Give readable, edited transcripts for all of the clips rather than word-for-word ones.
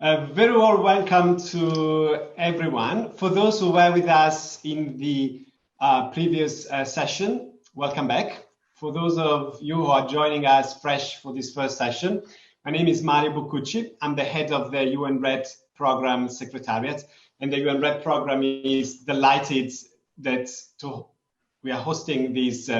Very warm welcome to everyone. For those who were with us in the previous session, welcome back. For those of you who are joining us fresh for this first session, my name is Boccucci. I'm the head of the UNEP program Secretariat, and the UNEP program is delighted that we are hosting these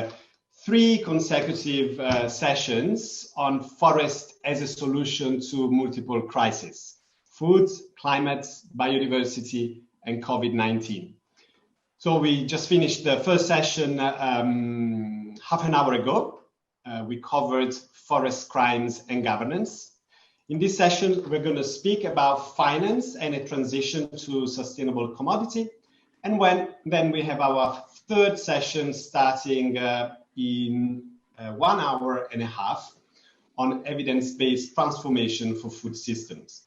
3 consecutive sessions on forest as a solution to multiple crises: food, climate, biodiversity, and COVID-19. So we just finished the first session half an hour ago. We covered forest crimes and governance. In this session, we're going to speak about finance and a transition to sustainable commodity. And then we have our third session starting in 1 hour and a half on evidence-based transformation for food systems.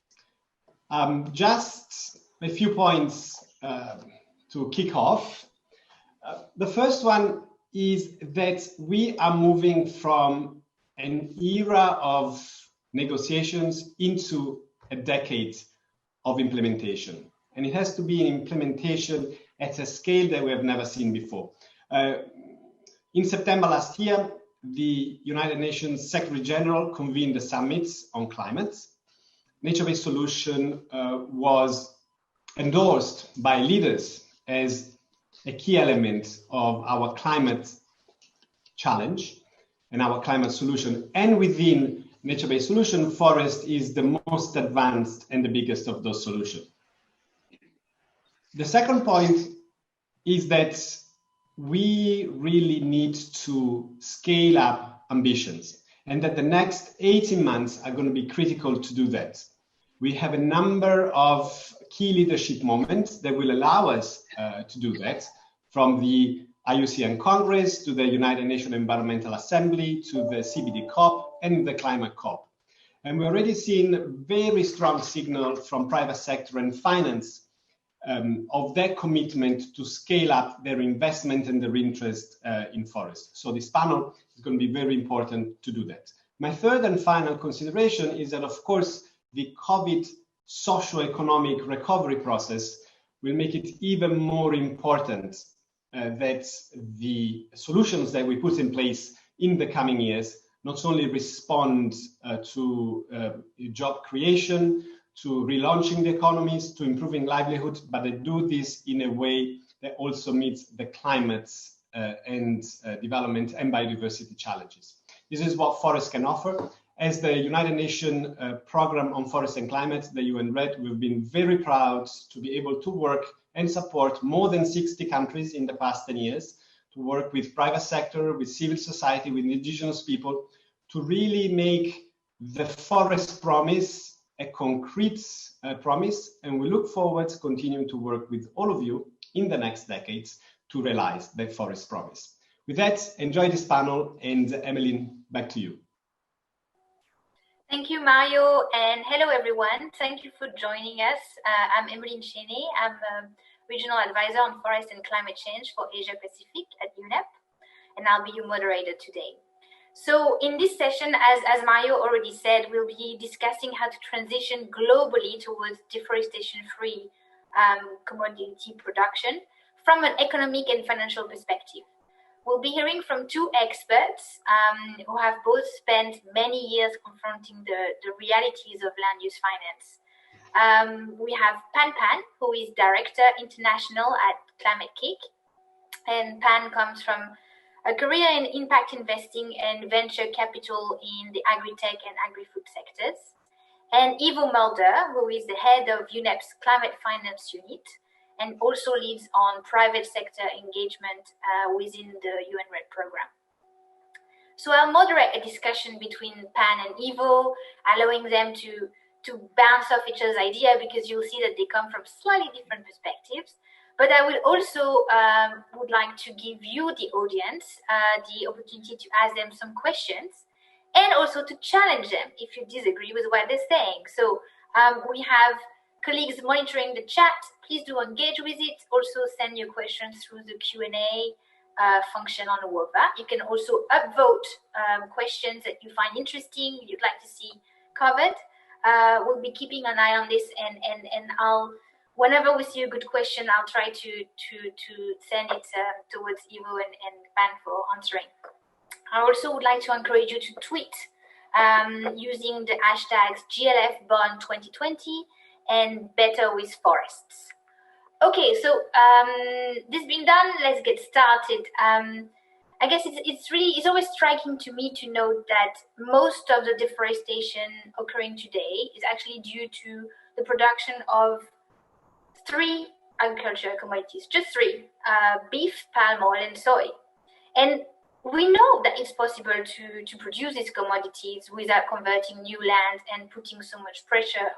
Just a few points to kick off. The first one is that we are moving from an era of negotiations into a decade of implementation. And it has to be an implementation at a scale that we have never seen before. In September last year, the United Nations Secretary General convened a summit on climate. Nature-based solution was endorsed by leaders as a key element of our climate challenge and our climate solution. And within nature-based solution, forest is the most advanced and the biggest of those solutions. The second point is that we really need to scale up ambitions, and that the next 18 months are going to be critical to do that. We have a number of key leadership moments that will allow us to do that, from the IUCN Congress to the United Nations Environmental Assembly to the CBD COP and the Climate COP. And we're already seeing very strong signal from private sector and finance of their commitment to scale up their investment and their interest in forests. So this panel is going to be very important to do that. My third and final consideration is that, of course, the COVID socio-economic recovery process will make it even more important that the solutions that we put in place in the coming years not only respond to job creation, to relaunching the economies, to improving livelihood, but they do this in a way that also meets the climate and development and biodiversity challenges. This is what forests can offer. As the United Nations Program on Forest and Climate, the UNEP, we've been very proud to be able to work and support more than 60 countries in the past 10 years, to work with private sector, with civil society, with indigenous people, to really make the forest promise a concrete promise. And we look forward to continuing to work with all of you in the next decades to realize the forest promise. With that, enjoy this panel, and Emelyne, back to you. Thank you, Mario, and hello, everyone. Thank you for joining us. I'm Emelyne Cheney. I'm a Regional Advisor on Forest and Climate Change for Asia Pacific at UNEP, and I'll be your moderator today. So in this session, as Mario already said, we'll be discussing how to transition globally towards deforestation-free commodity production from an economic and financial perspective. We'll be hearing from 2 experts who have both spent many years confronting the realities of land use finance. We have Pan, who is Director International at Climate Kick. And Pan comes from a career in impact investing and venture capital in the agri-tech and agri-food sectors. And Ivo Mulder, who is the head of UNEP's Climate Finance Unit, and also leads on private sector engagement within the UNEP program. So I'll moderate a discussion between Pan and Ivo, allowing them to bounce off each other's idea, because you'll see that they come from slightly different perspectives. But I will also would like to give you, the audience, the opportunity to ask them some questions, and also to challenge them if you disagree with what they're saying. So we have colleagues monitoring the chat. Please do engage with it. Also send your questions through the Q&A function on Wova. You can also upvote questions that you find interesting, you'd like to see covered. we'll be keeping an eye on this, and I'll, whenever we see a good question, I'll try to send it towards Ivo and Ban for answering. I also would like to encourage you to tweet using the hashtags GLF Bonn 2020 and Better with Forests. Okay, so this being done, let's get started. I guess it's always striking to me to note that most of the deforestation occurring today is actually due to the production of 3 agricultural commodities, just 3, beef, palm oil, and soy. And we know that it's possible to produce these commodities without converting new land and putting so much pressure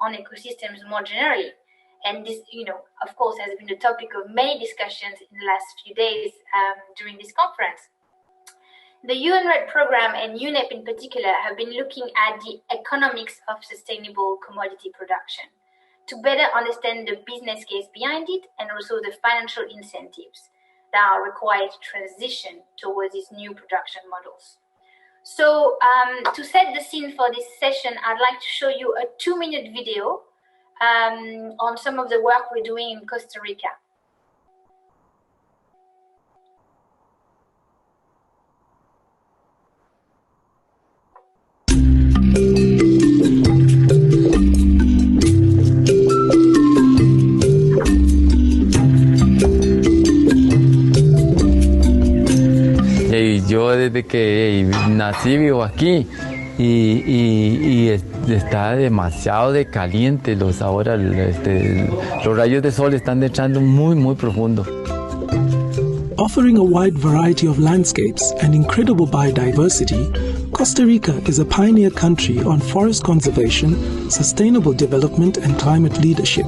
on ecosystems more generally. And this, of course, has been the topic of many discussions in the last few days during this conference. The UNEP program and UNEP in particular have been looking at the economics of sustainable commodity production to better understand the business case behind it and also the financial incentives that are required to transition towards these new production models. So to set the scene for this session, I'd like to show you a 2-minute video on some of the work we're doing in Costa Rica. Yo desde que nací vivo aquí y está demasiado de caliente, los rayos de sol están entrando muy profundo. Offering a wide variety of landscapes and incredible biodiversity, Costa Rica is a pioneer country on forest conservation, sustainable development and climate leadership.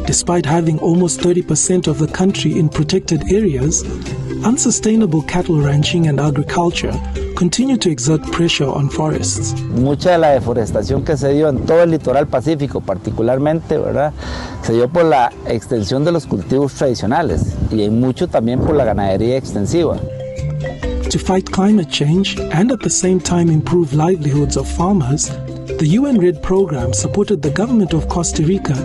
Despite having almost 30% of the country in protected areas, unsustainable cattle ranching and agriculture continue to exert pressure on forests. Mucha de la deforestación que se dio en todo el litoral pacífico, particularmente, ¿verdad?, se dio por la extensión de los cultivos tradicionales y en mucho también por la ganadería extensiva. To fight climate change and at the same time improve livelihoods of farmers, the UN-RED program supported the government of Costa Rica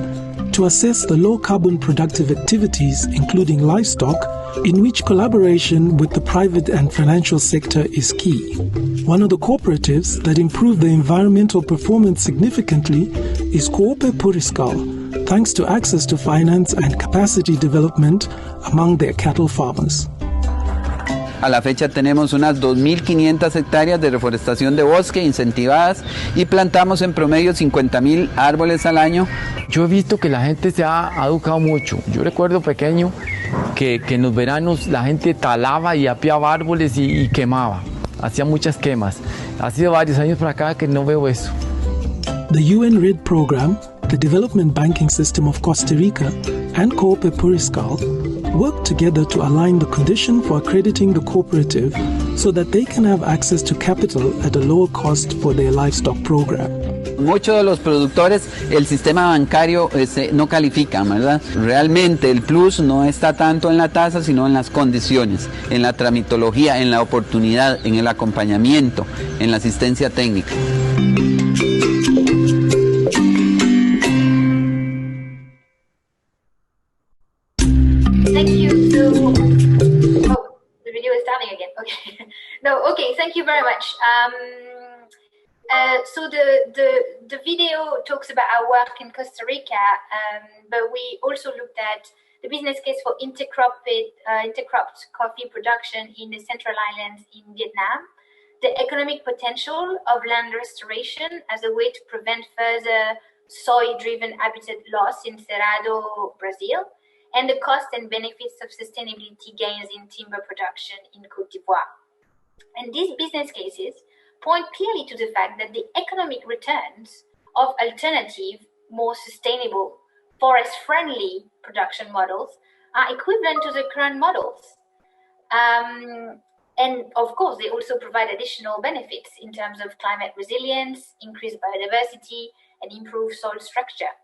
to assess the low-carbon productive activities, including livestock, in which collaboration with the private and financial sector is key. One of the cooperatives that improved the environmental performance significantly is Coope Puriscal, thanks to access to finance and capacity development among their cattle farmers. A la fecha tenemos unas 2.500 hectáreas de reforestación de bosque incentivadas y plantamos en promedio 50.000 árboles al año. Yo he visto que la gente se ha educado mucho. Yo recuerdo pequeño que en los veranos la gente talaba y apiaba árboles y quemaba. Hacía muchas quemas. Ha sido varios años para acá que no veo eso. The UN-RED program, the development banking system of Costa Rica, and Coope Puriscal work together to align the condition for accrediting the cooperative so that they can have access to capital at a lower cost for their livestock program. Muchos de los productores, el sistema bancario no califica, ¿verdad? Realmente el plus no está tanto en la tasa, sino en las condiciones, en la tramitología, en la oportunidad, en el acompañamiento, en la asistencia técnica. Thank you. So, the video is starting again. Okay. No, okay. Thank you very much. So the video talks about our work in Costa Rica, but we also looked at the business case for intercropped coffee production in the Central Islands in Vietnam, the economic potential of land restoration as a way to prevent further soy-driven habitat loss in Cerrado, Brazil, and the cost and benefits of sustainability gains in timber production in Côte d'Ivoire. And these business cases point clearly to the fact that the economic returns of alternative, more sustainable, forest-friendly production models are equivalent to the current models. And of course, they also provide additional benefits in terms of climate resilience, increased biodiversity, and improved soil structure.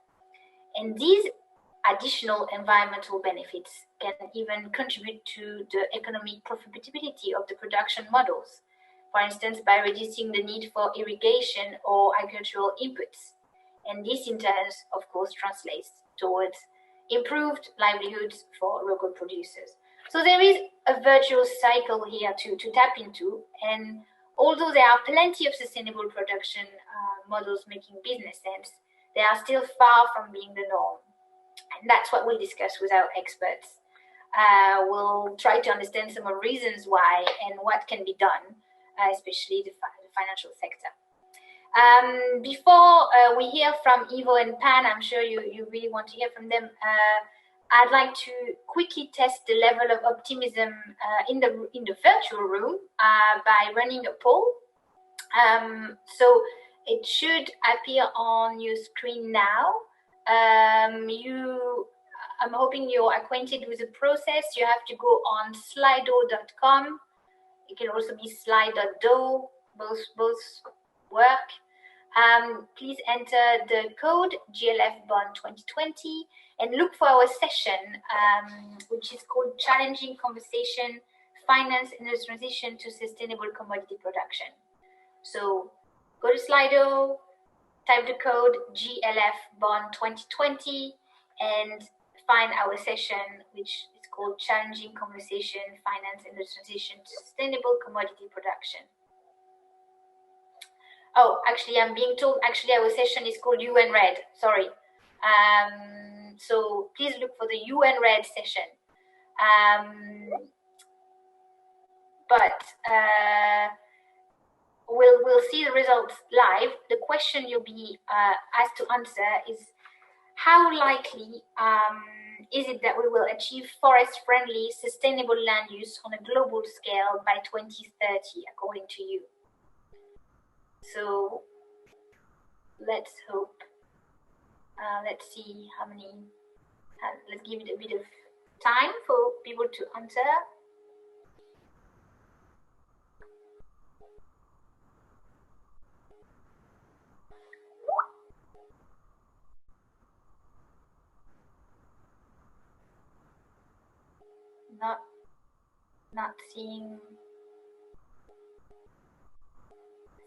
And these additional environmental benefits can even contribute to the economic profitability of the production models. for instance, by reducing the need for irrigation or agricultural inputs. And this in turn, of course, translates towards improved livelihoods for local producers. So there is a virtuous cycle here to tap into. And although there are plenty of sustainable production models making business sense, they are still far from being the norm. And that's what we'll discuss with our experts. We'll try to understand some of the reasons why and what can be done, especially the financial sector. Before we hear from Ivo and Pan, I'm sure you really want to hear from them. I'd like to quickly test the level of optimism in the virtual room by running a poll. So it should appear on your screen now. I'm hoping you're acquainted with the process. You have to go on slido.com. It can also be slide.do. Both work. Please enter the code GLF Bonn 2020 and look for our session, which is called Challenging Conversation, Finance and the Transition to Sustainable Commodity Production. So go to Slido, type the code GLF Bonn 2020 and find our session, which is called Challenging Conversation, Finance and the Transition to Sustainable Commodity Production. Oh, actually, I'm being told, our session is called UN Red, sorry. So please look for the UN Red session. We'll see the results live. The question you'll be asked to answer is, how likely is it that we will achieve forest-friendly, sustainable land use on a global scale by 2030, according to you? So let's hope. Let's see how many. Let's give it a bit of time for people to answer. Not seeing.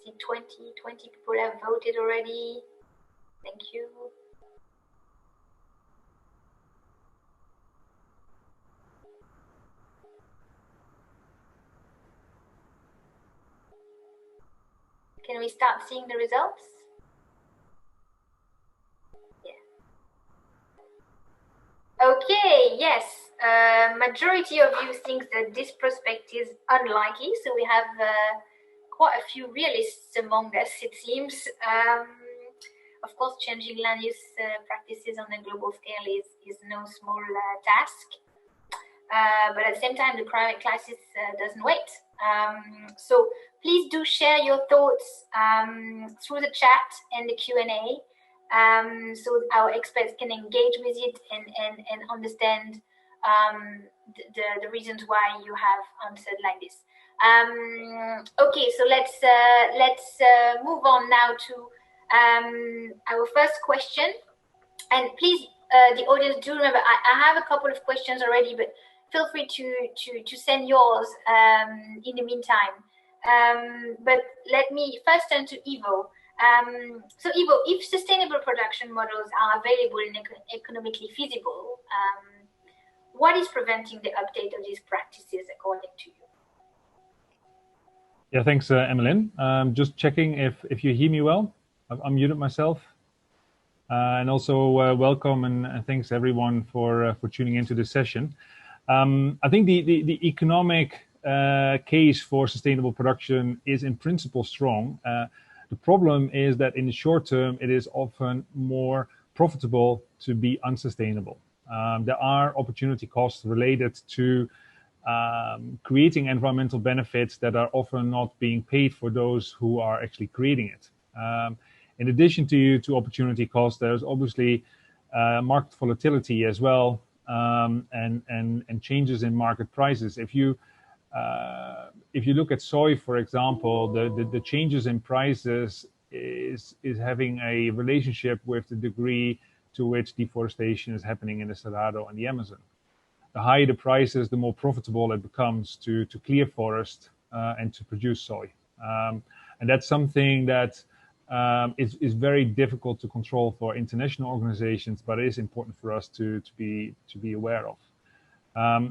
See 20 people have voted already. Thank you. Can we start seeing the results? Yeah. Okay, yes. Majority of you think that this prospect is unlikely, so we have quite a few realists among us, it seems. Of course, changing land use practices on a global scale is no small task. But at the same time, the climate crisis doesn't wait. So please do share your thoughts through the chat and the Q&A, so our experts can engage with it and understand the reasons why you have answered like this. Okay, so let's move on now to our first question. And please, the audience, do remember, I have a couple of questions already, but feel free to send yours in the meantime. But let me first turn to Ivo. So Ivo, if sustainable production models are available and economically feasible, what is preventing the update of these practices according to you? Yeah, thanks, Emelyne. Just checking if you hear me well. I've unmuted myself. And also welcome and thanks everyone for tuning into this session. I think the economic case for sustainable production is in principle strong. The problem is that in the short term, it is often more profitable to be unsustainable. There are opportunity costs related to creating environmental benefits that are often not being paid for those who are actually creating it. In addition to opportunity costs, there's obviously market volatility as well, and changes in market prices. If you look at soy, for example, the changes in prices is having a relationship with the degree to which deforestation is happening in the Cerrado and the Amazon. The higher the prices, the more profitable it becomes to clear forest and to produce soy. And that's something that is very difficult to control for international organizations, but it is important for us to be aware of.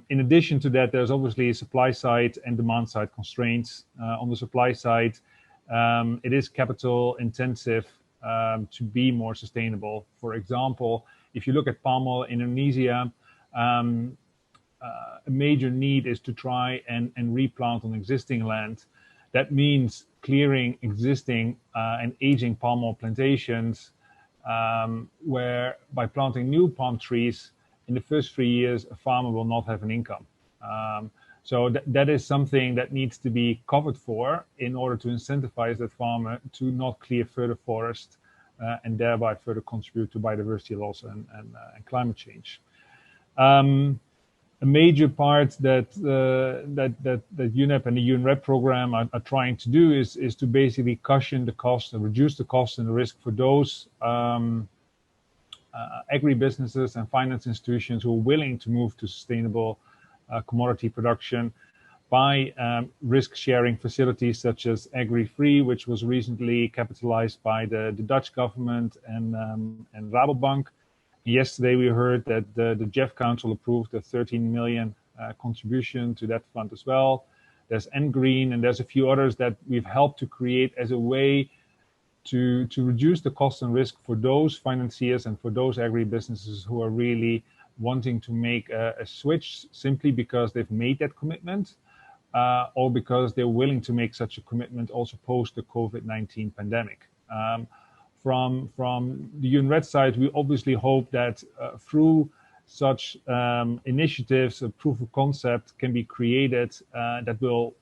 In addition to that, there's obviously supply side and demand side constraints. On the supply side, it is capital intensive to be more sustainable. For example, if you look at palm oil in Indonesia, a major need is to try and replant on existing land. That means clearing existing and aging palm oil plantations, where by planting new palm trees, in the first 3 years, a farmer will not have an income. So that is something that needs to be covered for in order to incentivize that farmer to not clear further forest and thereby further contribute to biodiversity loss and climate change. A major part that UNEP and the UNREP program are trying to do is to basically cushion the cost and reduce the cost and the risk for those agribusinesses and finance institutions who are willing to move to sustainable commodity production by risk-sharing facilities such as Agri-Free, which was recently capitalized by the Dutch government and Rabobank. Yesterday, we heard that the JEF Council approved a 13 million contribution to that fund as well. There's Green, and there's a few others that we've helped to create as a way to reduce the cost and risk for those financiers and for those agribusinesses who are really wanting to make a switch simply because they've made that commitment or because they're willing to make such a commitment also post the COVID-19 pandemic. From the UNRED side, we obviously hope that through such initiatives, a proof of concept can be created that will,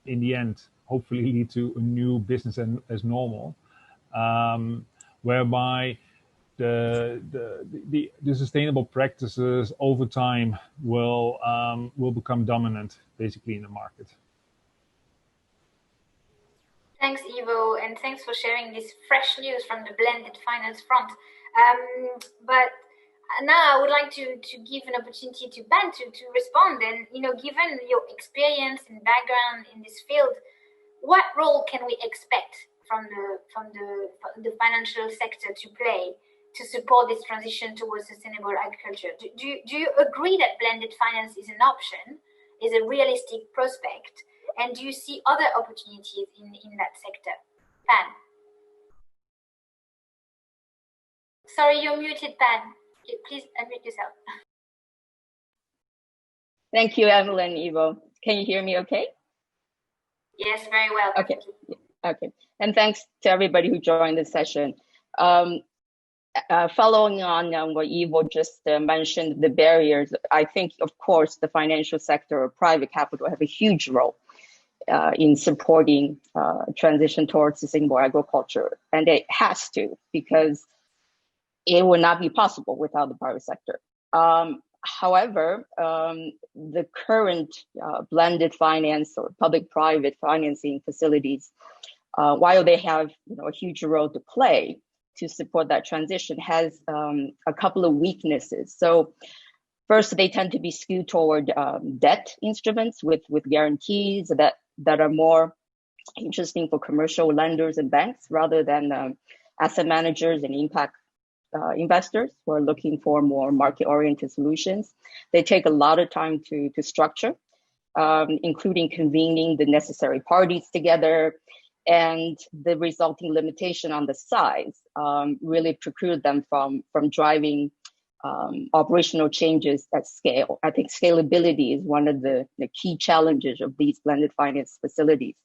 in the end, hopefully lead to a new business as normal, whereby the sustainable practices over time will become dominant, basically, in the market. Thanks, Ivo, and thanks for sharing this fresh news from the blended finance front. But now I would like to give an opportunity to Ben to respond. And given your experience and background in this field, what role can we expect from the financial sector to play to support this transition towards sustainable agriculture? Do you agree that blended finance is an option, is a realistic prospect? And do you see other opportunities in that sector? Pan. Sorry, you're muted, Pan. Please unmute yourself. Thank you, Emelyne, Ivo. Can you hear me okay? Yes, very well. Okay. Okay. And thanks to everybody who joined the session. Following on what Ivo just mentioned, the barriers, I think, of course, the financial sector or private capital have a huge role in supporting transition towards sustainable agriculture. And it has to, because it would not be possible without the private sector. However, the current blended finance or public-private financing facilities, while they have a huge role to play to support that transition, has a couple of weaknesses. So first, they tend to be skewed toward debt instruments with guarantees that are more interesting for commercial lenders and banks rather than asset managers and impact investors who are looking for more market-oriented solutions. They take a lot of time to structure, including convening the necessary parties together, and the resulting limitation on the size really preclude them from driving operational changes at scale. I think scalability is one of the key challenges of these blended finance facilities.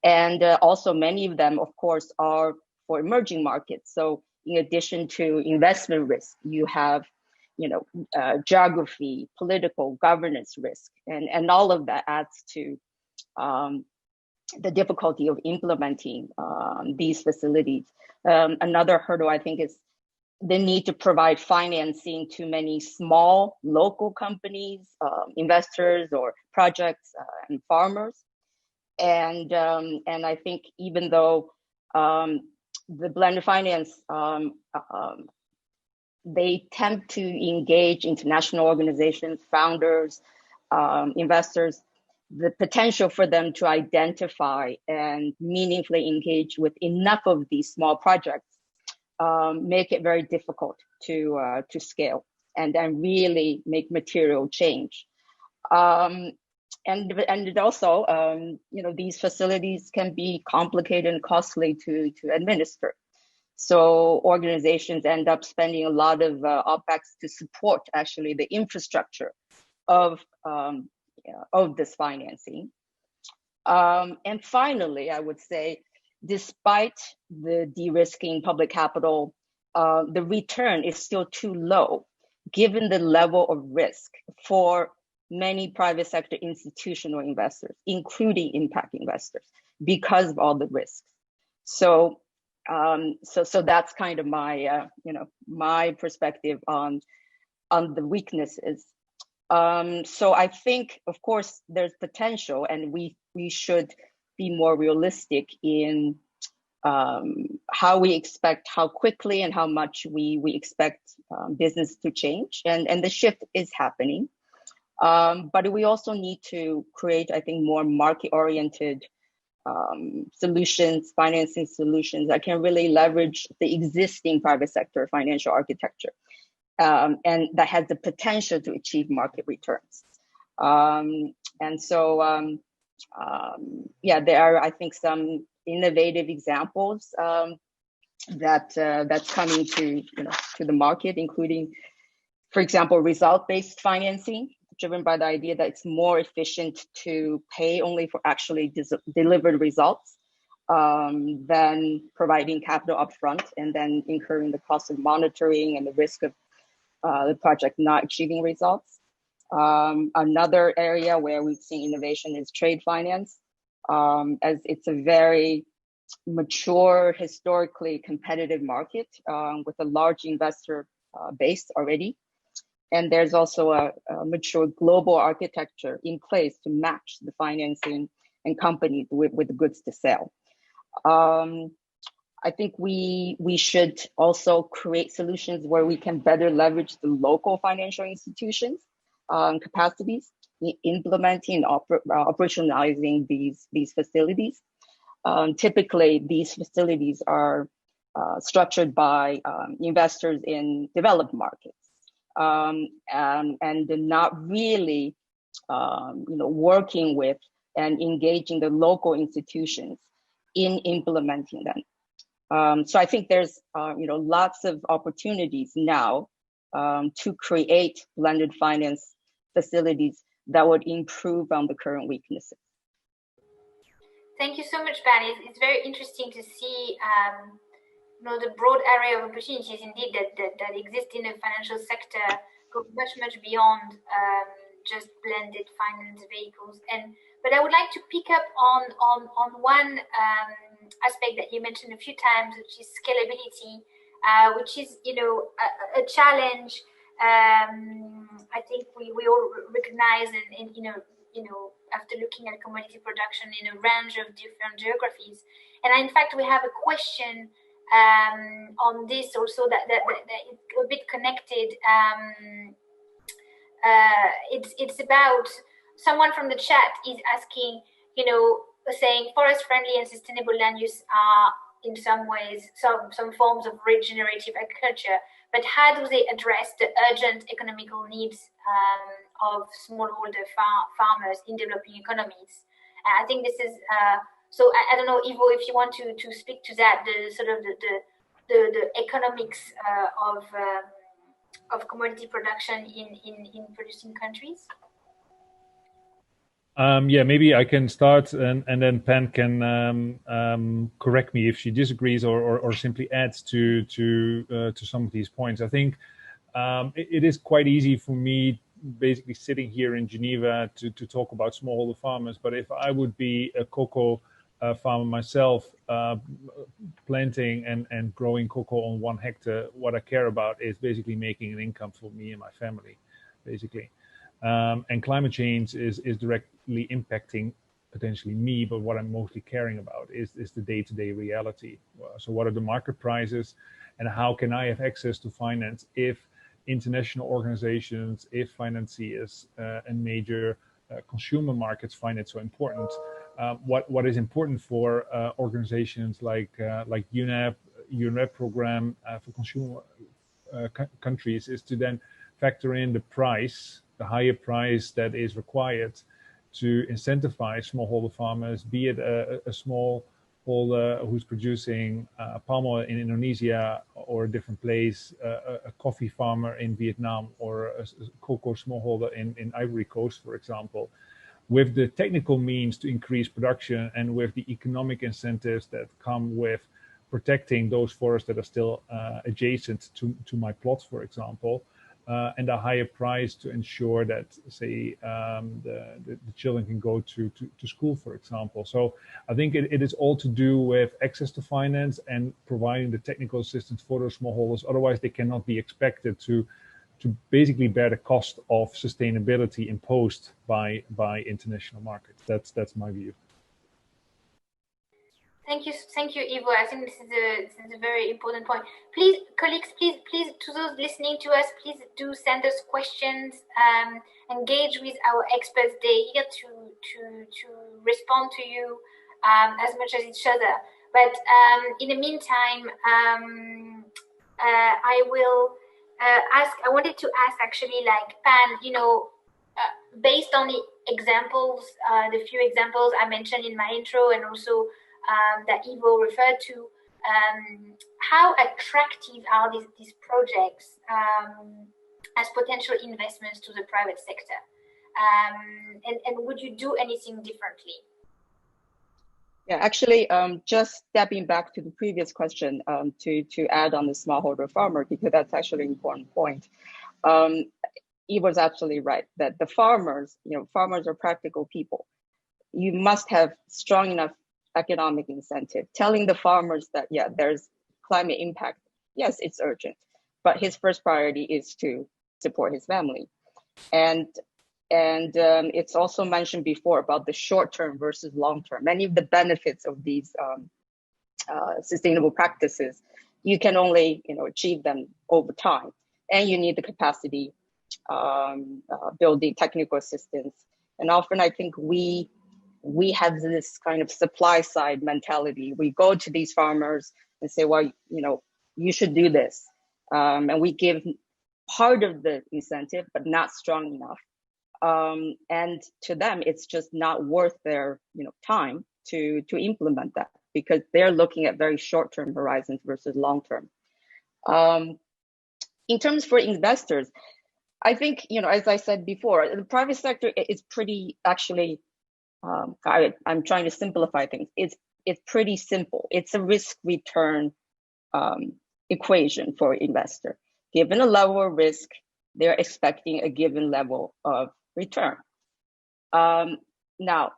And also many of them, of course, are for emerging markets. So in addition to investment risk, you have geography, political governance risk, and all of that adds to the difficulty of implementing these facilities. Another hurdle, I think, is the need to provide financing to many small local companies, investors or projects and farmers. And I think even though the blended finance, they tend to engage international organizations, founders, investors, the potential for them to identify and meaningfully engage with enough of these small projects make it very difficult to scale and really make material change. And it also, these facilities can be complicated and costly to administer. So organizations end up spending a lot of OpEx to support actually the infrastructure of this financing. And finally, I would say, despite the de-risking public capital, the return is still too low, given the level of risk for many private sector institutional investors, including impact investors, because of all the risks. So that's kind of my my perspective on the weaknesses. So I think, of course, there's potential, and we should be more realistic in how we expect, how quickly and how much we expect business to change, and the shift is happening. But we also need to create, I think, more market-oriented solutions, financing solutions that can really leverage the existing private sector financial architecture, and that has the potential to achieve market returns. And so, there are, I think, some innovative examples that's coming to the market, including, for example, result-based financing, driven by the idea that it's more efficient to pay only for actually delivered results than providing capital upfront and then incurring the cost of monitoring and the risk of the project not achieving results. Another area where we've seen innovation is trade finance, as it's a very mature, historically competitive market with a large investor base already. And there's also a mature global architecture in place to match the financing and companies with goods to sell. I think we should also create solutions where we can better leverage the local financial institutions' capacities in implementing and operationalizing these facilities. Typically, these facilities are structured by investors in developed markets. And not really, working with and engaging the local institutions in implementing them. So I think there's, lots of opportunities now to create blended finance facilities that would improve on the current weaknesses. Thank you so much, Patty. It's very interesting to see the broad area of opportunities indeed that exist in the financial sector go much beyond just blended finance vehicles. But I would like to pick up on one aspect that you mentioned a few times, which is scalability, which is a challenge. I think we all recognize, and after looking at commodity production in a range of different geographies, and in fact we have a question on this also that it's a bit connected. It's about someone from the chat is asking, saying forest friendly and sustainable land use are in some ways some forms of regenerative agriculture, but how do they address the urgent economical needs of smallholder farmers in developing economies? I think this is so I don't know, Ivo, if you want to speak to that, the sort of the economics of commodity production in producing countries. Maybe I can start, and then Pen can correct me if she disagrees or simply adds to some of these points. I think it is quite easy for me, basically sitting here in Geneva, to talk about smallholder farmers. But if I would be a cocoa farmer myself, planting and growing cocoa on 1 hectare, what I care about is basically making an income for me and my family, basically. And climate change is directly impacting potentially me, but what I'm mostly caring about is the day-to-day reality. So what are the market prices, and how can I have access to finance if international organizations, if financiers and major consumer markets find it so important. What is important for organizations like UNEP, UNEP program for consumer countries is to then factor in the price, the higher price that is required to incentivize smallholder farmers, be it a smallholder who's producing palm oil in Indonesia or a different place, a coffee farmer in Vietnam, or a cocoa smallholder in Ivory Coast, for example, with the technical means to increase production and with the economic incentives that come with protecting those forests that are still adjacent to my plots, for example, and a higher price to ensure that, say, the children can go to school, for example. So I think it is all to do with access to finance and providing the technical assistance for those smallholders. Otherwise, they cannot be expected to basically bear the cost of sustainability imposed by international markets. That's my view. Thank you, Ivo. I think this is a very important point. Please, colleagues, please, to those listening to us, please do send us questions. Engage with our experts. They're here to respond to you as much as each other. But in the meantime, I will ask. I wanted to ask actually, like Pan, based on the examples, the few examples I mentioned in my intro, and also that Ivo referred to, how attractive are these projects as potential investments to the private sector? And would you do anything differently? Yeah, actually, just stepping back to the previous question to add on the smallholder farmer, because that's actually an important point. Ivo's absolutely right that the farmers, farmers are practical people. You must have strong enough economic incentive telling the farmers that, yeah, there's climate impact. Yes, it's urgent, but his first priority is to support his family. And it's also mentioned before about the short-term versus long-term. Many of the benefits of these sustainable practices, you can only achieve them over time, and you need the capacity, building technical assistance. And often I think we have this kind of supply side mentality. We go to these farmers and say, well, you should do this. And we give part of the incentive, but not strong enough. And to them, it's just not worth their time to implement that, because they're looking at very short-term horizons versus long-term. In terms for investors, I think, as I said before, the private sector is pretty actually, I'm trying to simplify things. It's pretty simple. It's a risk-return equation for investor. Given a level of risk, they're expecting a given level of return. Now,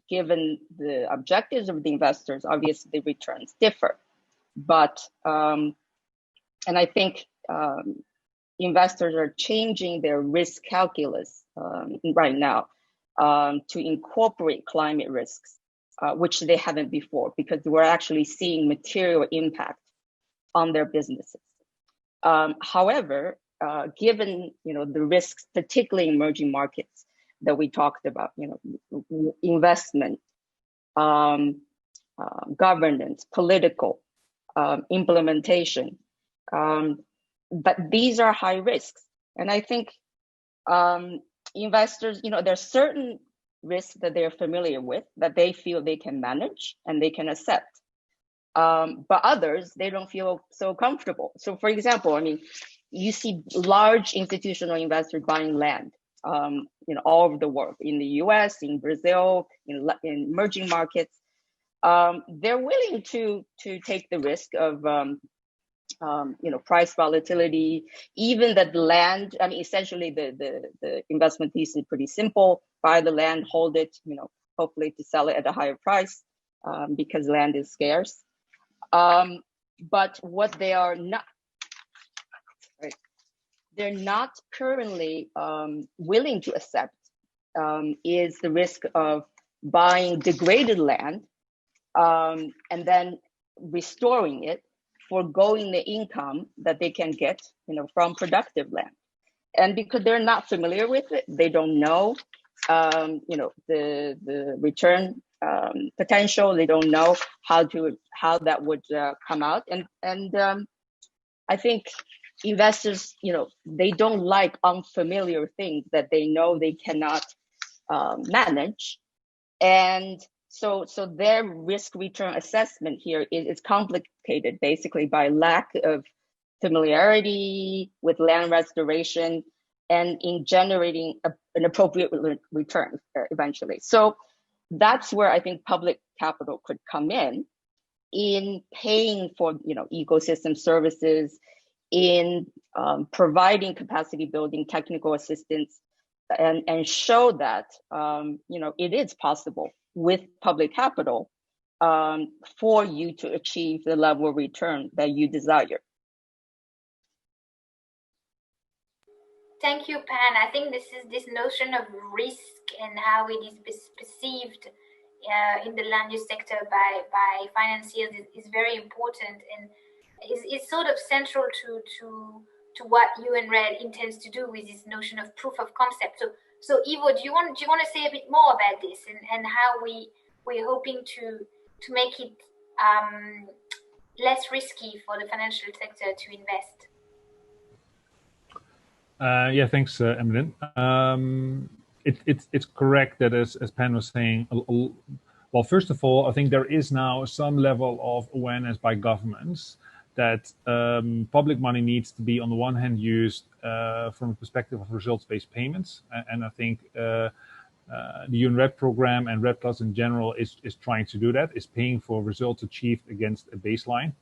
given the objectives of the investors, obviously the returns differ. But, and I think investors are changing their risk calculus right now to incorporate climate risks, which they haven't before, because we're actually seeing material impact on their businesses. However, given the risks, particularly in emerging markets that we talked about, investment, governance, political, implementation, but these are high risks. And I think investors, there's certain risks that they're familiar with, that they feel they can manage and they can accept. But others, they don't feel so comfortable. So for example, you see large institutional investors buying land, all over the world, in the US, in Brazil, in emerging markets. They're willing to take the risk of price volatility, even that the land, essentially the investment thesis is pretty simple: buy the land, hold it, hopefully to sell it at a higher price, because land is scarce. But what they are not, they're not currently willing to accept is the risk of buying degraded land and then restoring it, foregoing the income that they can get, from productive land. And because they're not familiar with it, they don't know, the return potential. They don't know how that would come out, and I think investors, they don't like unfamiliar things that they know they cannot manage, and so their risk return assessment here is complicated, basically by lack of familiarity with land restoration and in generating an appropriate return eventually. So that's where I think public capital could come in paying for ecosystem services, in providing capacity building, technical assistance, and show that it is possible with public capital for you to achieve the level of return that you desire. Thank you, Pan. I think this notion of risk and how it is perceived in the land use sector by financiers is very important, and is sort of central to what UNRED intends to do with this notion of proof of concept. So Ivo, do you want to say a bit more about this and how we're hoping to make it less risky for the financial sector to invest? Yeah, thanks, Emelyne. It's correct that as Pan was saying, well, first of all, I think there is now some level of awareness by governments that public money needs to be, on the one hand, used from a perspective of results-based payments. And I think the UNRED program and RED Plus in general is trying to do that, is paying for results achieved against a baseline.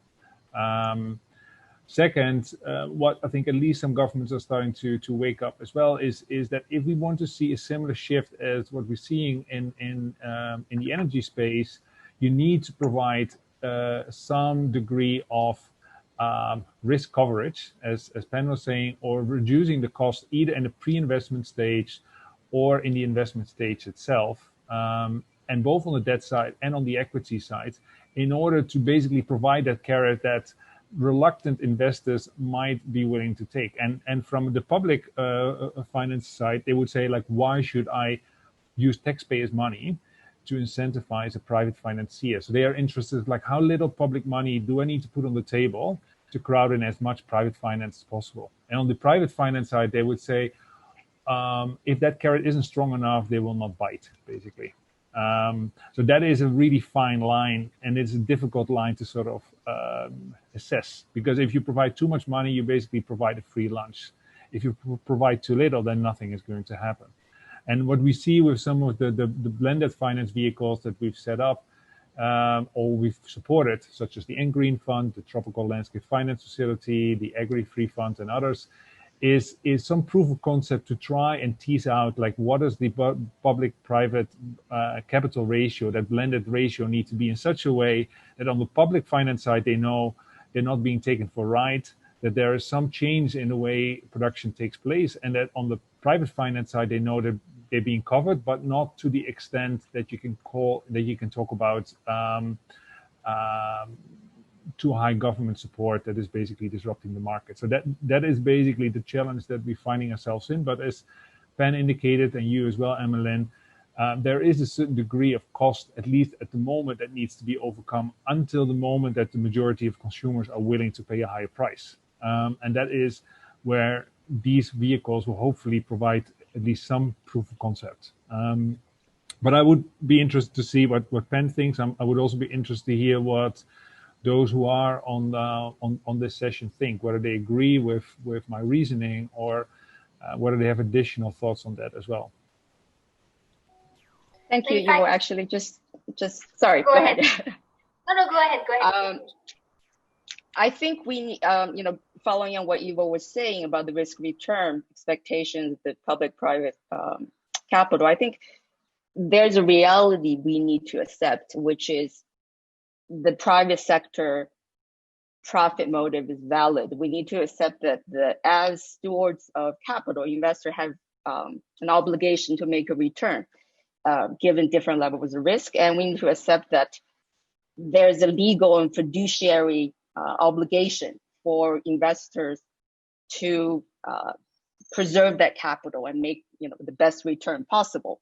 Second, what I think at least some governments are starting to wake up as well is that if we want to see a similar shift as what we're seeing in the energy space, you need to provide some degree of risk coverage, as Pan was saying, or reducing the cost either in the pre-investment stage or in the investment stage itself, and both on the debt side and on the equity side, in order to basically provide that carrot that reluctant investors might be willing to take. And from the public finance side, they would say, like, why should I use taxpayers' money to incentivize a private financier? So they are interested, like, how little public money do I need to put on the table to crowd in as much private finance as possible? And on the private finance side, they would say, if that carrot isn't strong enough, they will not bite, basically. So that is a really fine line, and it's a difficult line to sort of assess, because if you provide too much money, you basically provide a free lunch. If you provide too little, then nothing is going to happen. And what we see with some of the blended finance vehicles that we've set up or we've supported, such as the Green Fund, the Tropical Landscape Finance Facility, the Agri-Free Fund, and others, is some proof of concept to try and tease out, like, what is the public-private capital ratio, that blended ratio, need to be in such a way that on the public finance side, they know they're not being taken for a ride, that there is some change in the way production takes place, and that on the private finance side, they know that they're being covered, but not to the extent that you can talk about too high government support that is basically disrupting the market. So that is basically the challenge that we're finding ourselves in. But as Pan indicated, and you as well, Emelyne, there is a certain degree of cost, at least at the moment, that needs to be overcome until the moment that the majority of consumers are willing to pay a higher price. And that is where these vehicles will hopefully provide at least some proof of concept. But I would be interested to see what Pan thinks. I would also be interested to hear what those who are on this session think, whether they agree with my reasoning or whether they have additional thoughts on that as well. Thank you. You were actually just sorry. Go ahead. No, go ahead. I think we, following on what Ivo was saying about the risk return expectations, the public-private capital, I think there's a reality we need to accept, which is the private sector profit motive is valid. We need to accept that as stewards of capital, investors have an obligation to make a return, given different levels of risk. And we need to accept that there's a legal and fiduciary obligation for investors to preserve that capital and make the best return possible.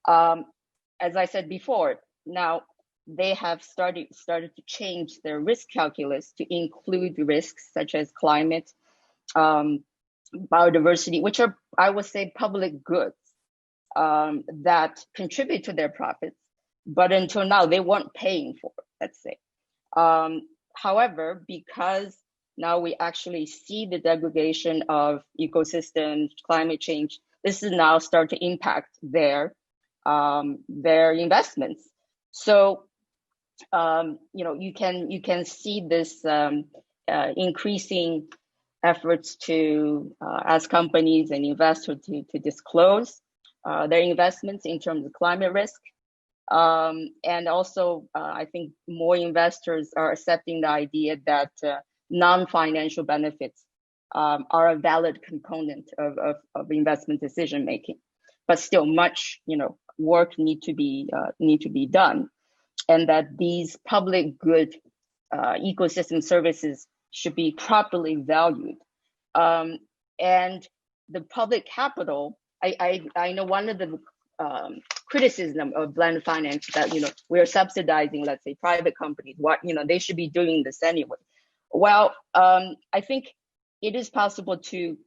As I said before, now they have started to change their risk calculus to include risks such as climate, biodiversity, which are, I would say, public goods that contribute to their profits, but until now they weren't paying for it, let's say. However, because now we actually see the degradation of ecosystems, climate change, this is now start to impact their investments. So you can see this increasing efforts to ask companies and investors to disclose their investments in terms of climate risk. And also, I think more investors are accepting the idea that non-financial benefits are a valid component of investment decision making, but still much work need to be done, and that these public good ecosystem services should be properly valued. And the public capital, I know one of the criticism of blended finance that we're subsidizing, let's say, private companies. What they should be doing this anyway. Well, I think it is possible to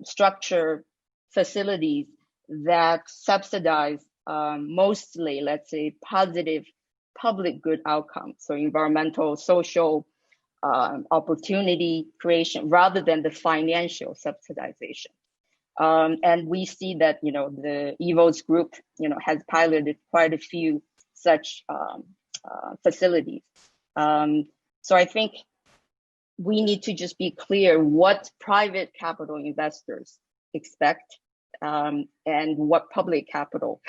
structure facilities that subsidize mostly, let's say, positive public good outcomes, so environmental, social opportunity creation, rather than the financial subsidization. And we see that the EVO's group has piloted quite a few such facilities. So I think we need to just be clear what private capital investors expect and what public capital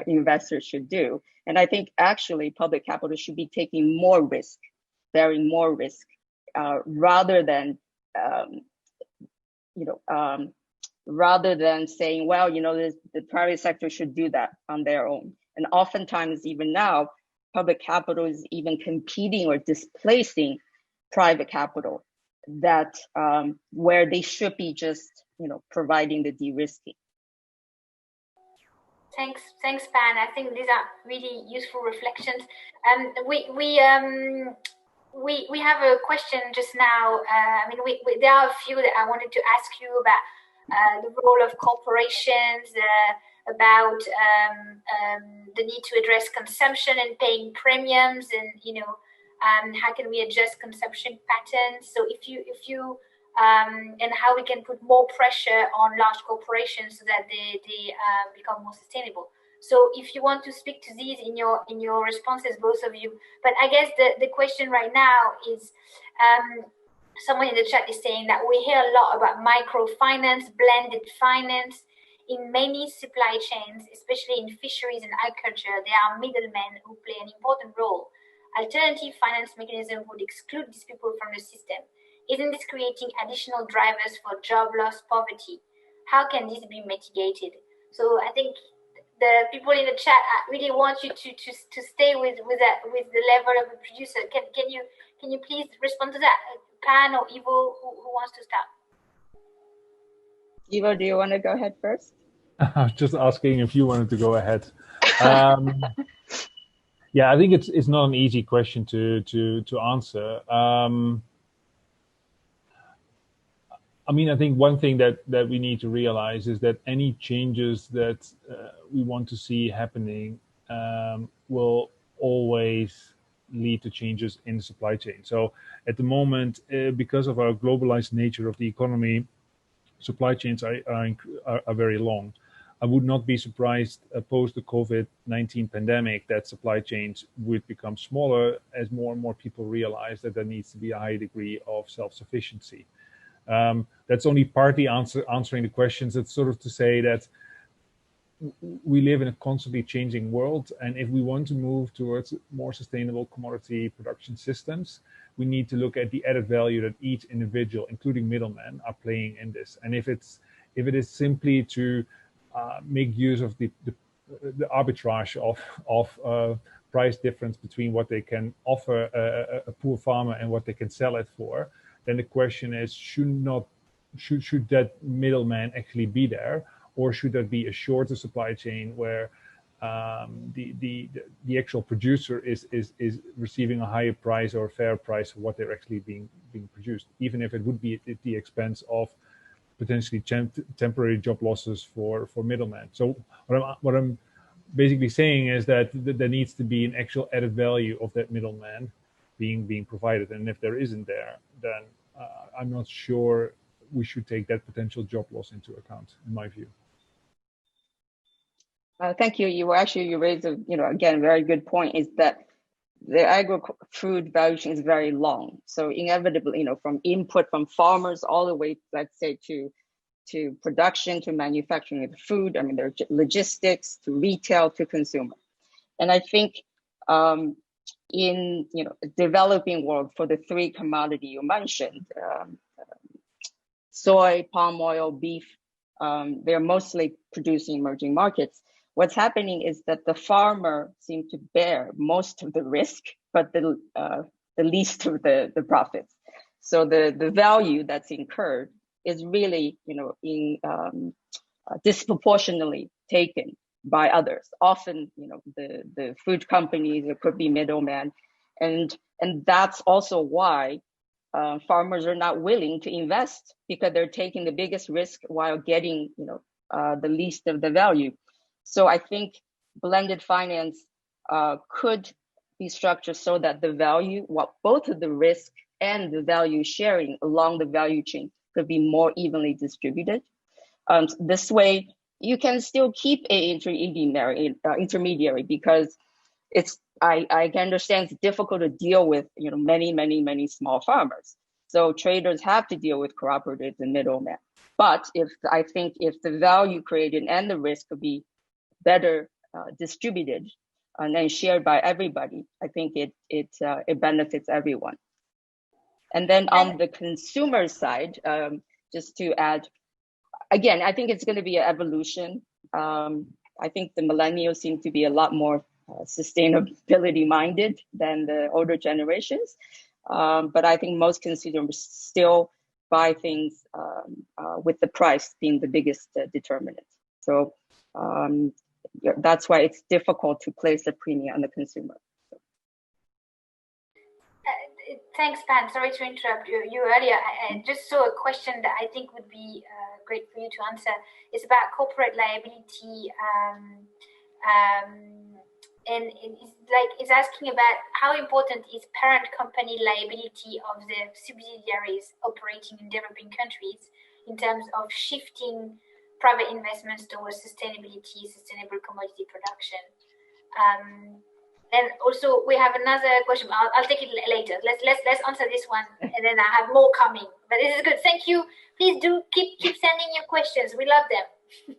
investors should do. And I think actually public capital should be taking more risk, bearing more risk, rather than saying, well, the private sector should do that on their own. And oftentimes, even now, public capital is even competing or displacing private capital that where they should be just providing the de-risking. Thanks, Pan. I think these are really useful reflections. We have a question just now. There are a few that I wanted to ask you about the role of corporations, about the need to address consumption and paying premiums, and how can we adjust consumption patterns? So if you and how we can put more pressure on large corporations so that they become more sustainable. So if you want to speak to these in your responses, both of you. But I guess the question right now is, someone in the chat is saying that we hear a lot about microfinance, blended finance. In many supply chains, especially in fisheries and agriculture, there are middlemen who play an important role. Alternative finance mechanism would exclude these people from the system. Isn't this creating additional drivers for job loss, poverty? How can this be mitigated? So I think the people in the chat really want you to stay with the level of the producer. Can you please respond to that? Pan or Ivo, who wants to start? Ivo, do you want to go ahead first? I was just asking if you wanted to go ahead. Yeah, I think it's not an easy question to answer. I think one thing that we need to realize is that any changes that we want to see happening will always lead to changes in the supply chain. So at the moment, because of our globalized nature of the economy, supply chains are very long. I would not be surprised post the COVID-19 pandemic that supply chains would become smaller as more and more people realize that there needs to be a high degree of self-sufficiency. That's only partly answering the questions. It's sort of to say that we live in a constantly changing world, and if we want to move towards more sustainable commodity production systems, we need to look at the added value that each individual, including middlemen, are playing in this. And if it is simply to make use of the arbitrage of price difference between what they can offer a poor farmer and what they can sell it for, then the question is, should not should that middleman actually be there, or should that be a shorter supply chain where the actual producer is receiving a higher price or a fair price for what they're actually being produced, even if it would be at the expense of potentially temporary job losses for middlemen. So what I'm basically saying is that there needs to be an actual added value of that middleman being provided, and if there isn't there, then I'm not sure we should take that potential job loss into account, in my view. Thank you. You raised a again very good point, is that the agri-food value chain is very long. So inevitably, from input from farmers all the way, let's say, to production, to manufacturing of the food. I mean, there are logistics, to retail, to consumer. And I think in developing world, for the three commodity you mentioned, soy, palm oil, beef, they're mostly produced in emerging markets. What's happening is that the farmer seems to bear most of the risk, but the least of the profits. So the value that's incurred is really, disproportionately taken by others. Often, the food companies, it could be middlemen, and that's also why farmers are not willing to invest, because they're taking the biggest risk while getting, the least of the value. So I think blended finance could be structured so that the value, both of the risk and the value sharing along the value chain, could be more evenly distributed. This way, you can still keep an intermediary, because I can understand it's difficult to deal with many small farmers. So traders have to deal with cooperatives and middlemen. But I think if the value created and the risk could be better distributed and then shared by everybody, I think it benefits everyone. And then on the consumer side, just to add, again, I think it's going to be an evolution. I think the millennials seem to be a lot more sustainability minded than the older generations. But I think most consumers still buy things with the price being the biggest determinant. So that's why it's difficult to place a premium on the consumer. Thanks, Pan. Sorry to interrupt you earlier. I just saw a question that I think would be great for you to answer. It's about corporate liability, and it's asking about how important is parent company liability of the subsidiaries operating in developing countries in terms of shifting private investments towards sustainability, sustainable commodity production. And also we have another question. I'll take it later. Let's answer this one, and then I have more coming. But this is good. Thank you. Please do keep sending your questions. We love them.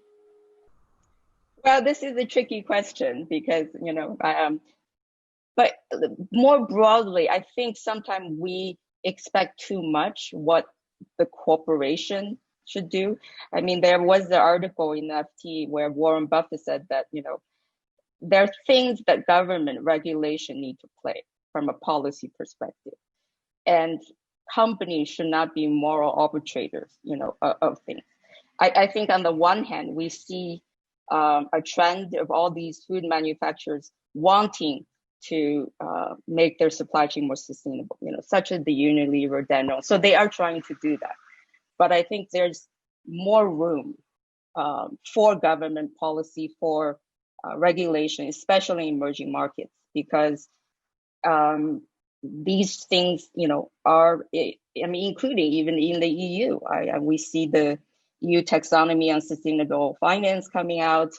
Well, this is a tricky question because but more broadly, I think sometimes we expect too much what the corporation should do. I mean, there was the article in FT where Warren Buffett said that, there are things that government regulation need to play from a policy perspective. And companies should not be moral arbitrators, of things. I think on the one hand, we see a trend of all these food manufacturers wanting to make their supply chain more sustainable, such as the Unilever, Danone. So they are trying to do that. But I think there's more room for government policy, for regulation, especially in emerging markets, because these things, are, including even in the EU. We see the EU taxonomy on sustainable finance coming out,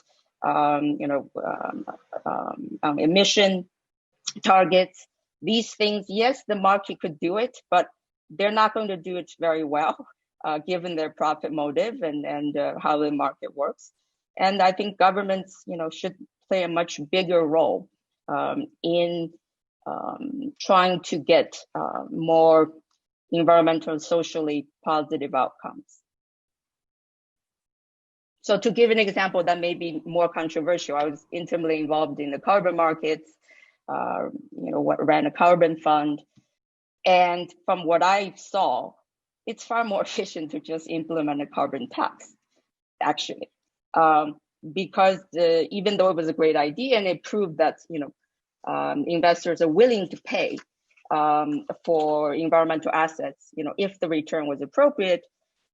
emission targets. These things, yes, the market could do it, but they're not going to do it very well, given their profit motive and how the market works. And I think governments, should play a much bigger role in trying to get more environmental and socially positive outcomes. So to give an example that may be more controversial, I was intimately involved in the carbon markets, ran a carbon fund. And from what I saw it's far more efficient to just implement a carbon tax, actually, because even though it was a great idea and it proved that investors are willing to pay for environmental assets, if the return was appropriate,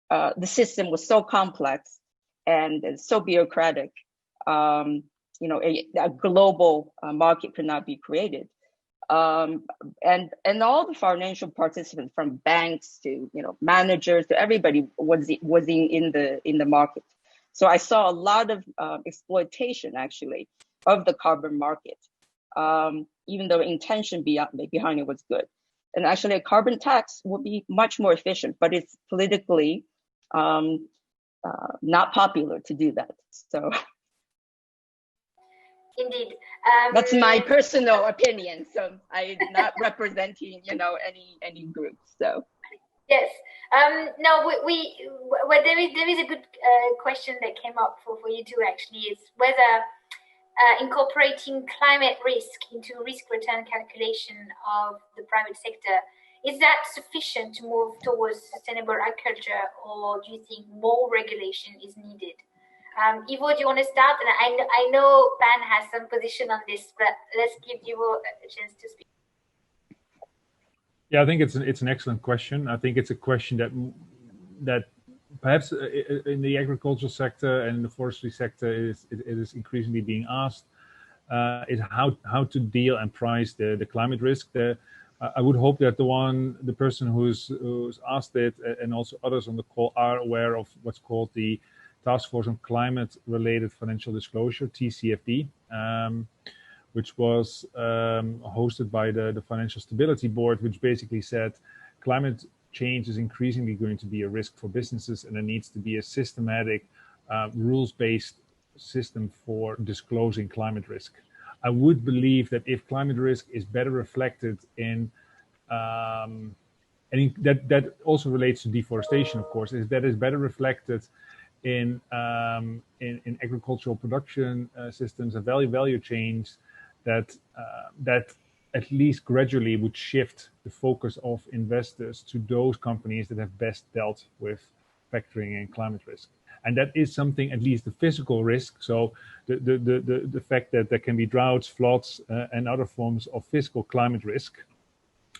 the system was so complex and so bureaucratic. A global market could not be created. And all the financial participants, from banks to managers to everybody, was in the market. So I saw a lot of exploitation actually of the carbon market, even though intention behind it was good. And actually, a carbon tax would be much more efficient, but it's politically not popular to do that. So. Indeed. That's my personal opinion. So I'm not representing, any group. So. Yes. No, there is a good question that came up for you two, actually, is whether incorporating climate risk into risk-return calculation of the private sector, is that sufficient to move towards sustainable agriculture, or do you think more regulation is needed? Ivo, do you want to start? And I know Pan has some position on this, but let's give Ivo a chance to speak. Yeah, I think it's an excellent question. I think it's a question that perhaps in the agricultural sector and the forestry sector it is increasingly being asked, is how to deal and price the climate risk. I would hope that the person who's asked it, and also others on the call, are aware of what's called the Task Force on Climate-Related Financial Disclosure, TCFD, which was hosted by the Financial Stability Board, which basically said climate change is increasingly going to be a risk for businesses, and there needs to be a systematic, rules-based system for disclosing climate risk. I would believe that if climate risk is better reflected in, and that also relates to deforestation, of course, is that is better reflected in agricultural production systems and value chains, that at least gradually would shift the focus of investors to those companies that have best dealt with factoring in climate risk. And that is something, at least the physical risk, so the fact that there can be droughts, floods, and other forms of physical climate risk.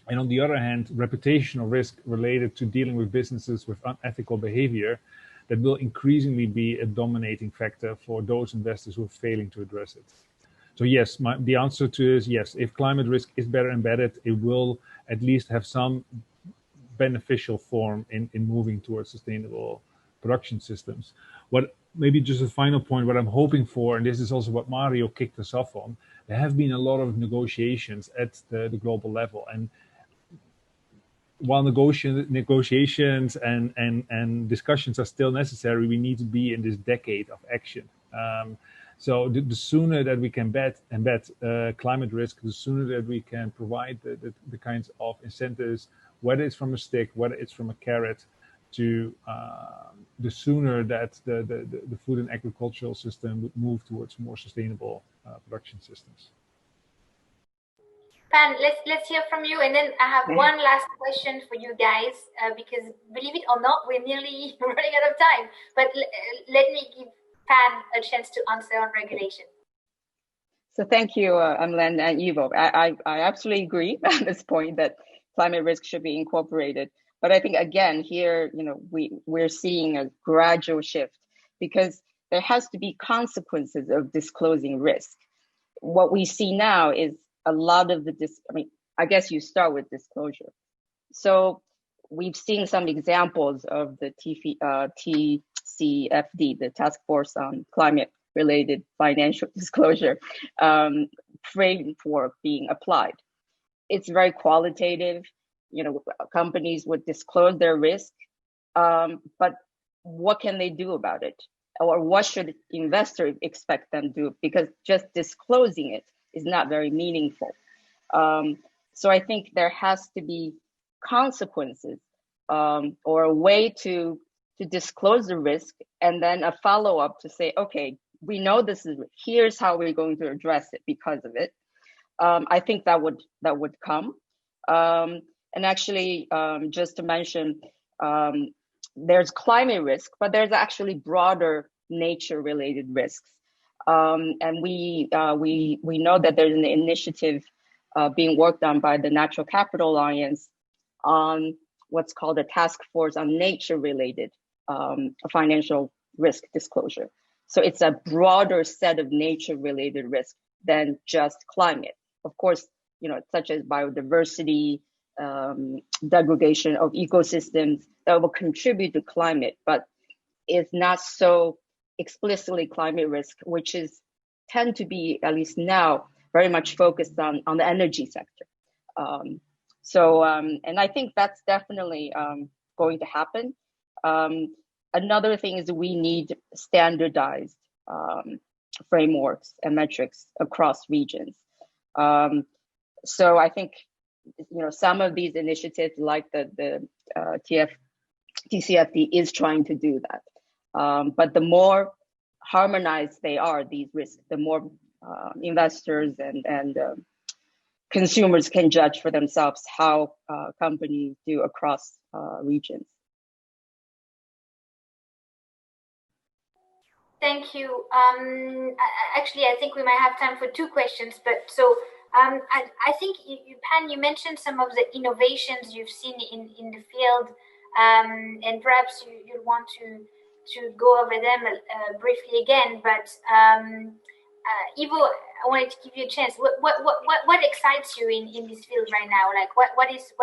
And on the other hand, reputational risk related to dealing with businesses with unethical behavior, that will increasingly be a dominating factor for those investors who are failing to address it. So yes, the answer to is yes. If climate risk is better embedded, it will at least have some beneficial form in moving towards sustainable production systems. What maybe just a final point, what I'm hoping for, and this is also what Mario kicked us off on, there have been a lot of negotiations at the global level, and while negotiations and discussions are still necessary, we need to be in this decade of action. So the sooner that we can embed climate risk, the sooner that we can provide the kinds of incentives, whether it's from a stick, whether it's from a carrot, to the sooner that the food and agricultural system would move towards more sustainable production systems. Pan, let's hear from you, and then I have one last question for you guys, because believe it or not, we're nearly running out of time. But let me give Pan a chance to answer on regulation. So thank you, Emelyne and Ivo. I absolutely agree at this point that climate risk should be incorporated. But I think again here, we're seeing a gradual shift, because there has to be consequences of disclosing risk. What we see now is a lot of I guess you start with disclosure. So we've seen some examples of the TCFD, the Task Force on Climate-Related Financial Disclosure framework being applied. It's very qualitative. Companies would disclose their risk, but what can they do about it? Or what should investors expect them to do? Because just disclosing it is not very meaningful. So I think there has to be consequences or a way to disclose the risk, and then a follow-up to say, okay, we know this is, here's how we're going to address it because of it. I think that would come. And actually, just to mention, there's climate risk, but there's actually broader nature-related risks. And we know that there's an initiative being worked on by the Natural Capital Alliance on what's called a task force on nature-related financial risk disclosure. So it's a broader set of nature-related risks than just climate. Of course, such as biodiversity, degradation of ecosystems that will contribute to climate, but it's not so explicitly climate risk, which tend to be, at least now, very much focused on the energy sector. And I think that's definitely going to happen. Another thing is we need standardized frameworks and metrics across regions. So I think some of these initiatives, like the TCFD, is trying to do that. But the more harmonized they are, these risks, the more investors and consumers can judge for themselves how companies do across regions. Thank you. Actually, I think we might have time for 2 questions, but so I think Pan, you mentioned some of the innovations you've seen in the field, and perhaps you want to go over them briefly again. But Ivo, I wanted to give you a chance. What excites you in this field right now? Like what is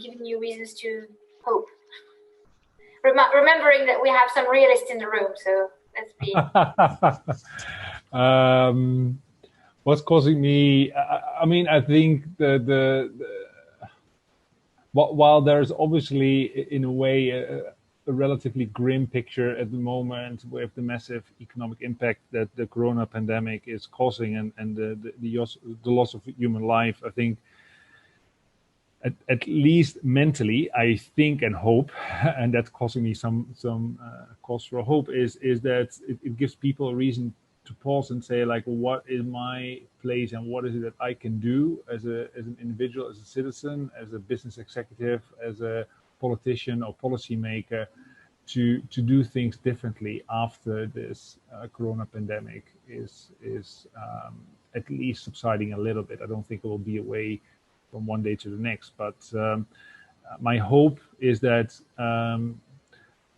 giving you reasons to hope? Remembering that we have some realists in the room, so let's be. What's causing me? I mean, I think while there's obviously, in a way, a relatively grim picture at the moment with the massive economic impact that the corona pandemic is causing and the loss of human life, I think. At least mentally, I think and hope, and that's causing me some cause for hope, is that it gives people a reason to pause and say, like, what is my place and what is it that I can do as an individual, as a citizen, as a business executive, as a politician or policymaker, to do things differently after this corona pandemic is at least subsiding a little bit. I don't think it will be away from one day to the next, but my hope is that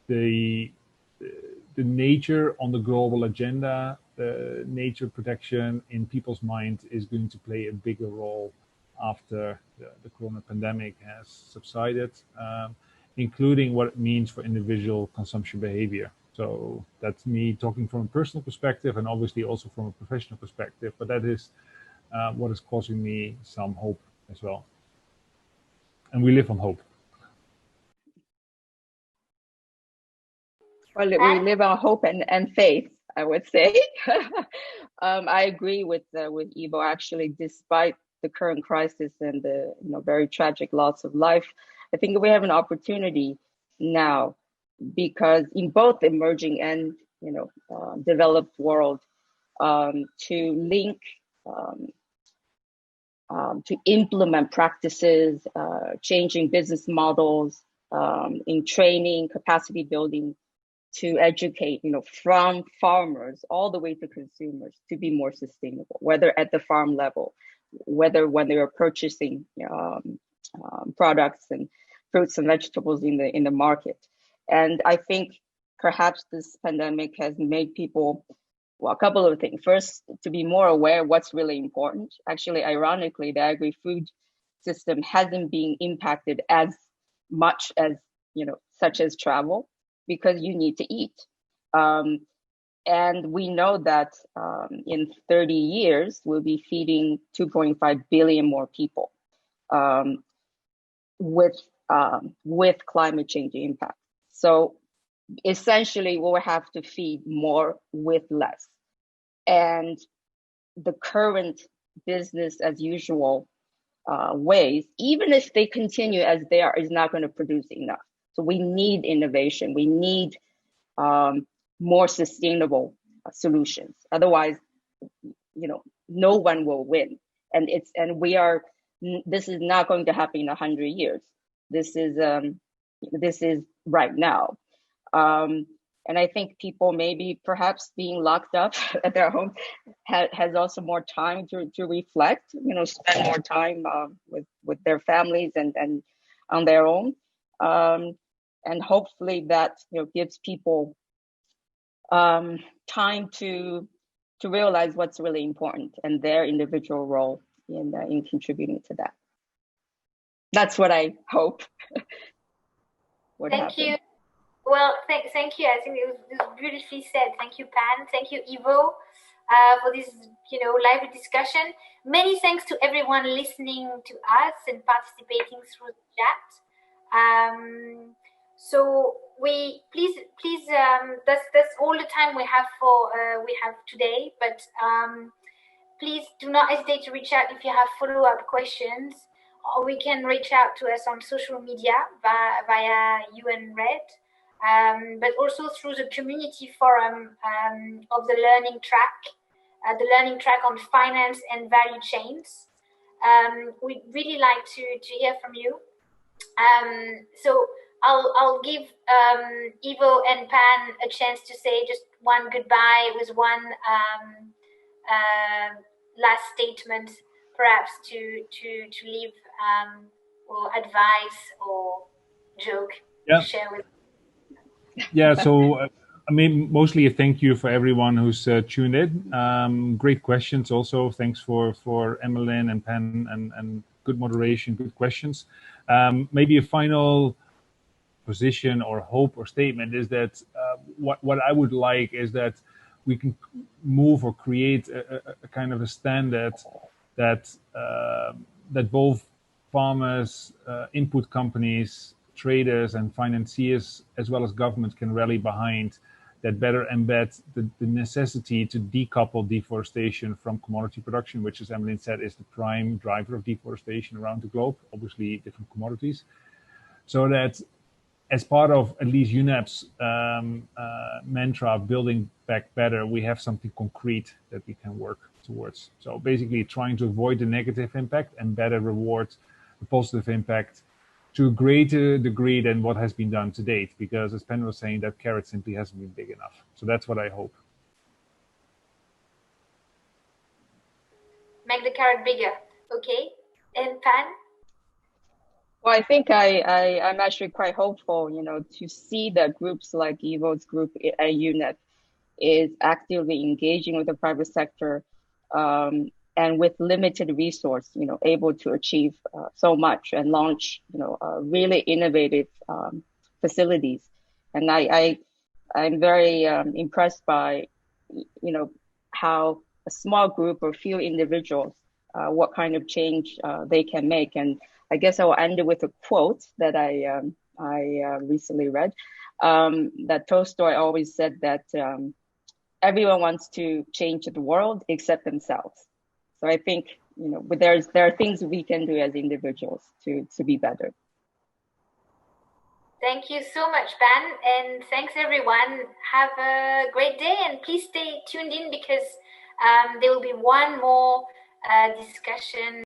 the nature on the global agenda, the nature protection in people's minds is going to play a bigger role after the corona pandemic has subsided, including what it means for individual consumption behavior. So that's me talking from a personal perspective and obviously also from a professional perspective, but that is what is causing me some hope as well. And we live on hope. Well, we live on hope and faith, I would say. I agree with Ivo. Actually, despite the current crisis and the very tragic loss of life, I think we have an opportunity now, because in both emerging and developed world, to link, to implement practices, changing business models, in training, capacity building, to educate, from farmers all the way to consumers to be more sustainable, whether at the farm level, whether when they are purchasing products and fruits and vegetables in the market. And I think perhaps this pandemic has made people, well, a couple of things. First, to be more aware of what's really important. Actually, ironically, the agri-food system hasn't been impacted as much as, such as travel, because you need to eat. And we know that in 30 years, we'll be feeding 2.5 billion more people with climate change impact. So essentially, we'll have to feed more with less. And the current business as usual ways, even if they continue as they are, is not going to produce enough. So we need innovation. We need more sustainable solutions. Otherwise, no one will win. And this is not going to happen in 100 years. This is this is right now. And I think people maybe perhaps being locked up at their home has also more time to reflect, spend more time with their families and on their own. And hopefully that gives people time to realize what's really important and their individual role in contributing to that. That's what I hope. Thank you. Well, thank you. I think it was beautifully said. Thank you, Pan. Thank you, Ivo, for this, lively discussion. Many thanks to everyone listening to us and participating through the chat. So please, that's all the time we have today. But please do not hesitate to reach out if you have follow-up questions, or we can reach out to us on social media via UNRED. But also through the community forum of the learning track on finance and value chains. We'd really like to hear from you. So I'll give Ivo and Pan a chance to say just one goodbye with one last statement, perhaps to leave or advice or joke to share with. Yeah, so mostly a thank you for everyone who's tuned in. Great questions also. Thanks for Emelyne and Pan and good moderation, good questions. Maybe a final position or hope or statement is that what I would like is that we can move or create a kind of a standard that both farmers, input companies, traders and financiers, as well as governments, can rally behind, that better embed the necessity to decouple deforestation from commodity production, which, as Emelyne said, is the prime driver of deforestation around the globe, obviously different commodities. So that as part of at least UNEP's mantra of building back better, we have something concrete that we can work towards. So basically trying to avoid the negative impact and better reward the positive impact to a greater degree than what has been done to date, because as Pen was saying, that carrot simply hasn't been big enough. So that's what I hope. Make the carrot bigger, okay? And Pan? Well, I think I'm actually quite hopeful, to see that groups like Ivo's group at UNEP is actively engaging with the private sector, and with limited resource, able to achieve so much and launch, really innovative facilities. And I'm very impressed by, how a small group or few individuals, what kind of change they can make. And I guess I will end it with a quote that I recently read, that Tolstoy always said that everyone wants to change the world except themselves. So I think, but there are things we can do as individuals to be better. Thank you so much, Pan, and thanks everyone. Have a great day, and please stay tuned in because there will be one more discussion